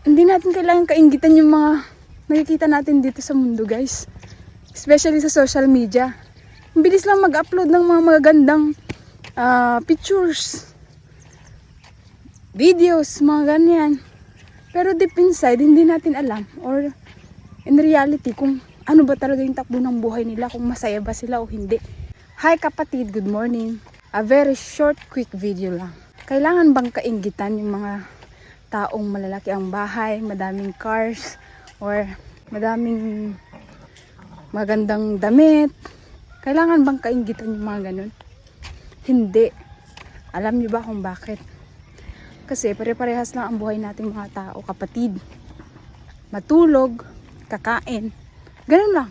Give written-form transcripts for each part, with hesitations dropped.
Hindi natin kailangan kainggitan yung mga nakikita natin dito sa mundo, guys. Especially sa social media. Ang bilis lang mag-upload ng mga magagandang pictures, videos, mga ganyan. Pero deep inside, hindi natin alam or in reality kung ano ba talaga yung takbo ng buhay nila, kung masaya ba sila o hindi. Hi kapatid, good morning. A very short, quick video lang. Kailangan bang kainggitan yung mga taong malalaki ang bahay, madaming cars, or madaming magandang damit? Kailangan bang kainggitan yung mga ganun? Hindi. Alam niyo ba kung bakit? Kasi pare-parehas lang ang buhay nating mga tao, kapatid. Matulog, kakain, ganun lang.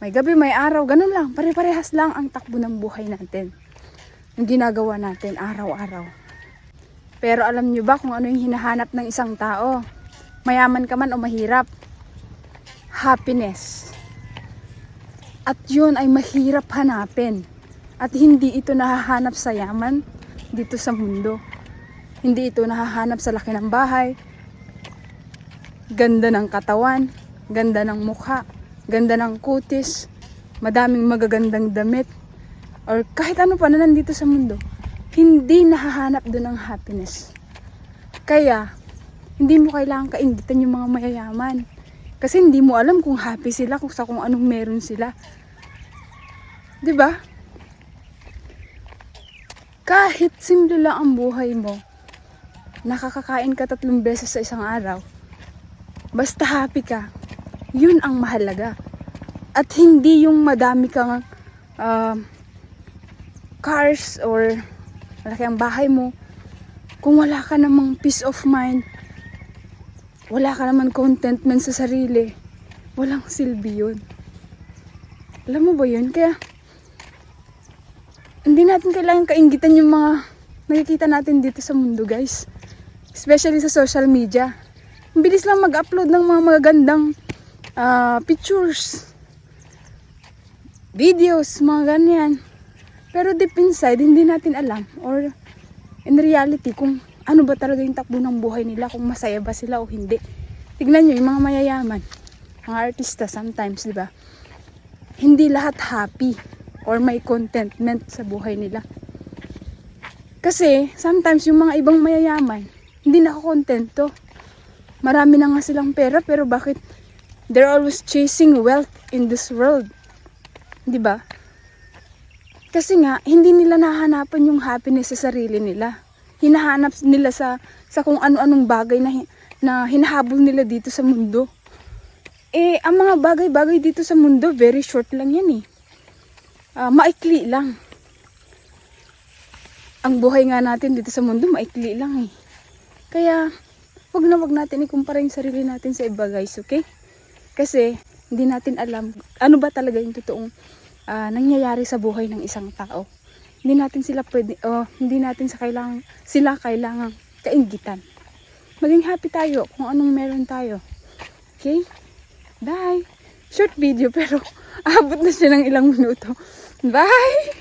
May gabi, may araw, ganun lang. Pare-parehas lang ang takbo ng buhay natin. Yung ginagawa natin araw-araw. Pero alam niyo ba kung ano yung hinahanap ng isang tao? Mayaman ka man o mahirap? Happiness. At yun ay mahirap hanapin. At hindi ito nahahanap sa yaman dito sa mundo. Hindi ito nahahanap sa laki ng bahay, ganda ng katawan, ganda ng mukha, ganda ng kutis, madaming magagandang damit, or kahit ano pa na nandito sa mundo. Hindi nahahanap doon ang happiness. Kaya, hindi mo kailangan kainggitan yung mga mayayaman. Kasi hindi mo alam kung happy sila, kung anong meron sila. 'Di ba? Kahit simple lang ang buhay mo, nakakakain ka 3 beses sa isang araw, basta happy ka, yun ang mahalaga. At hindi yung madami kang cars or malaki ang bahay mo, kung wala ka namang peace of mind, wala ka naman contentment sa sarili, walang silbi yun. Alam mo ba yun? Kaya hindi natin kailangan kainggitan yung mga nakikita natin dito sa mundo, guys. Especially sa social media. Ang bilis lang mag-upload ng mga magagandang pictures, videos, mga ganyan. Pero deep inside, hindi natin alam or in reality kung ano ba talaga yung takbo ng buhay nila, kung masaya ba sila o hindi. Tignan nyo, yung mga mayayaman, mga artista sometimes, di ba? Hindi lahat happy or may contentment sa buhay nila. Kasi sometimes yung mga ibang mayayaman, hindi nakakontento. Marami na nga silang pera, pero bakit they're always chasing wealth in this world? 'Di ba? Kasi nga hindi nila nahahanapan yung happiness sa sarili nila. Hinahanap nila sa kung ano-anong bagay na hinahabol nila dito sa mundo. Ang mga bagay-bagay dito sa mundo, very short lang yan eh. Maikli lang. Ang buhay nga natin dito sa mundo, maikli lang eh. Kaya, wag natin ikumpara yung sarili natin sa iba, guys, okay? Kasi, hindi natin alam ano ba talaga yung totoong nangyayari sa buhay ng isang tao. Hindi natin sila kailangan kainggitan. Maging happy tayo kung anong meron tayo. Okay? Bye! Short video pero abot na siya ng ilang minuto. Bye!